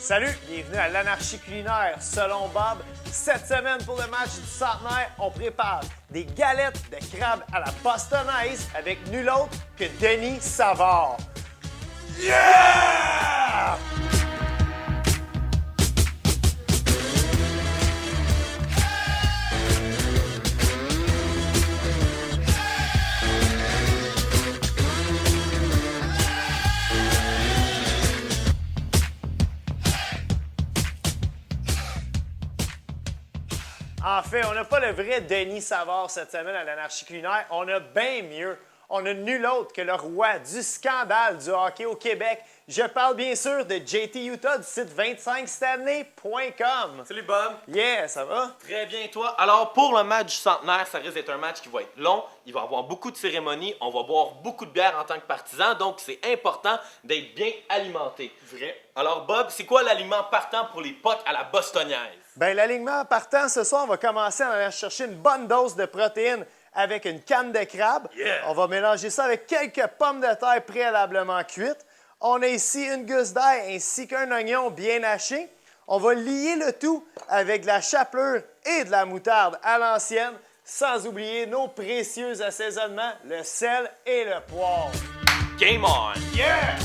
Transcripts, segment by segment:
Salut, bienvenue à l'Anarchie culinaire. Selon Bob, cette semaine pour le match du centenaire, on prépare des galettes de crabe à la bostonnaise avec nul autre que Denis Savard. Yeah! En fait, on n'a pas le vrai Denis Savard cette semaine à l'Anarchie culinaire. On a bien mieux. On a nul autre que le roi du scandale du hockey au Québec. Je parle bien sûr de JT Utah du site 25stanley.com. Salut Bob. Yeah, ça va? Très bien et toi? Alors pour le match du centenaire, ça risque d'être un match qui va être long. Il va y avoir beaucoup de cérémonies. On va boire beaucoup de bière en tant que partisan. Donc c'est important d'être bien alimenté. Vrai. Alors Bob, c'est quoi l'aliment partant pour les pucks à la bostonnaise? Bien, l'alignement partant ce soir, on va commencer en allant chercher une bonne dose de protéines avec une canne de crabe. Yeah. On va mélanger ça avec quelques pommes de terre préalablement cuites. On a ici une gousse d'ail ainsi qu'un oignon bien haché. On va lier le tout avec de la chapelure et de la moutarde à l'ancienne, sans oublier nos précieux assaisonnements, le sel et le poivre. Game on! Yeah!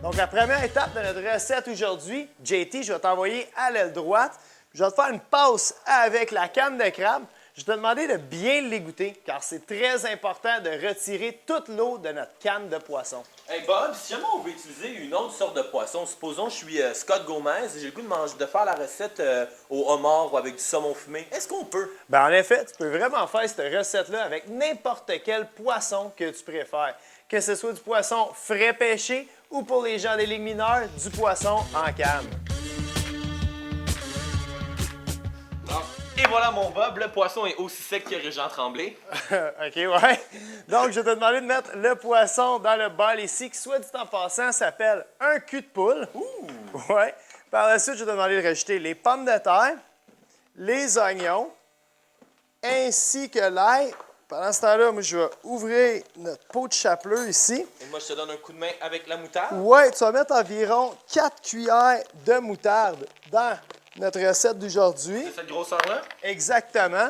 Donc, la première étape de notre recette aujourd'hui, JT, je vais t'envoyer à l'aile droite. Je vais te faire une passe avec la canne de crabe. Je vais te demander de bien l'égoutter, car c'est très important de retirer toute l'eau de notre canne de poisson. Hey Bob, si jamais on veut utiliser une autre sorte de poisson, supposons que je suis Scott Gomez et j'ai le goût de faire la recette au homard ou avec du saumon fumé, est-ce qu'on peut? Bien, en effet, tu peux vraiment faire cette recette-là avec n'importe quel poisson que tu préfères. Que ce soit du poisson frais pêché ou pour les gens des ligues mineures, du poisson en canne. Et voilà mon Bob, le poisson est aussi sec que Régent Tremblay. OK, ouais. Donc, je vais te demander de mettre le poisson dans le bol ici, qui, soit dit en passant, s'appelle un cul de poule. Ouh! Ouais. Par la suite, je vais te demander de rajouter les pommes de terre, les oignons, ainsi que l'ail. Pendant ce temps-là, moi, je vais ouvrir notre pot de chapelure ici. Et moi, je te donne un coup de main avec la moutarde. Ouais, tu vas mettre environ 4 cuillères de moutarde dans notre recette d'aujourd'hui. C'est cette grosseur-là? Exactement.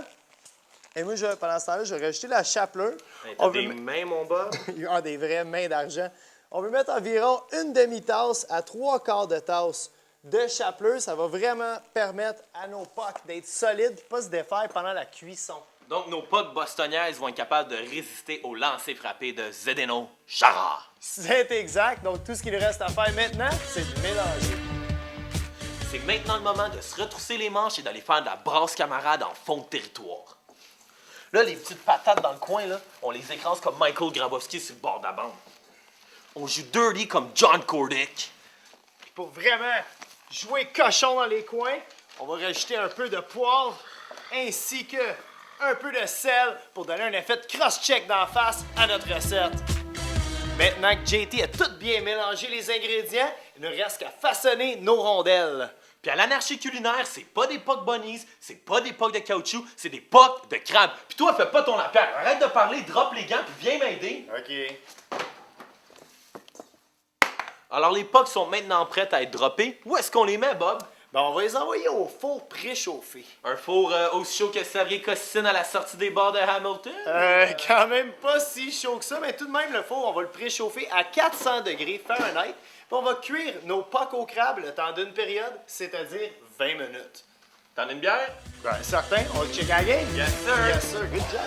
Et moi, pendant ce temps-là, je vais rajouter la chapelure. Hey, t'as des mains, mon Bob? Il y a des vraies mains d'argent. On veut mettre environ une demi-tasse à 3/4 de tasse de chapelure. Ça va vraiment permettre à nos pucks d'être solides et de ne pas se défaire pendant la cuisson. Donc, nos pucks bostoniaises vont être capables de résister au lancer frappé de Zdeno Chara. C'est exact. Donc, tout ce qu'il nous reste à faire maintenant, c'est de mélanger. C'est maintenant le moment de se retrousser les manches et d'aller faire de la brasse camarade en fond de territoire. Là, les petites patates dans le coin, là, on les écrase comme Michael Grabowski sur le bord de la bande. On joue dirty comme John Cordick. Pour vraiment jouer cochon dans les coins, on va rajouter un peu de poivre ainsi que un peu de sel pour donner un effet de cross-check d'en face à notre recette. Maintenant que JT a tout bien mélangé les ingrédients, il ne reste qu'à façonner nos rondelles. Puis à l'anarchie culinaire, c'est pas des pucks bunnies, c'est pas des pucks de caoutchouc, c'est des pucks de crabe. Puis toi, fais pas ton lapierre. Arrête de parler, drop les gants, puis viens m'aider. OK. Alors les pucks sont maintenant prêtes à être droppés. Où est-ce qu'on les met, Bob? Ben, on va les envoyer au four préchauffé. Un four aussi chaud que Xavier Costine à la sortie des bars de Hamilton? Quand même pas si chaud que ça, mais tout de même, le four, on va le préchauffer à 400 degrés Fahrenheit. Puis on va cuire nos pucks au crabe le temps d'une période, c'est-à-dire 20 minutes. T'en as une bière? Ben, certain, on le check à la game. Yes, sir. Yes, sir. Good job.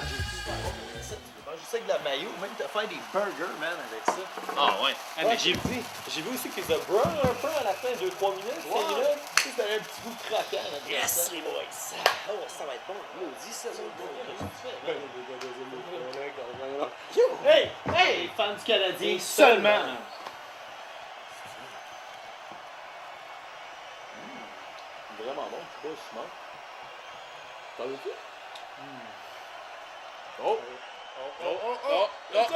Je sais que de la maillot, même te faire des burgers, man, avec ça. Ah ouais. Ah, mais j'ai vu aussi qu'ils ont brown un peu à la fin, 2-3 minutes. Wow. Là, tu sais, ça avait un petit goût croquant. Là, Yes, les boys. Oh, ça va être bon. Maudit, ça va être bon. Hey! Hey! Fans du Canadien seulement. Vraiment bon, c'est pas ciment. T'en veux-tu? Oh! Yeah!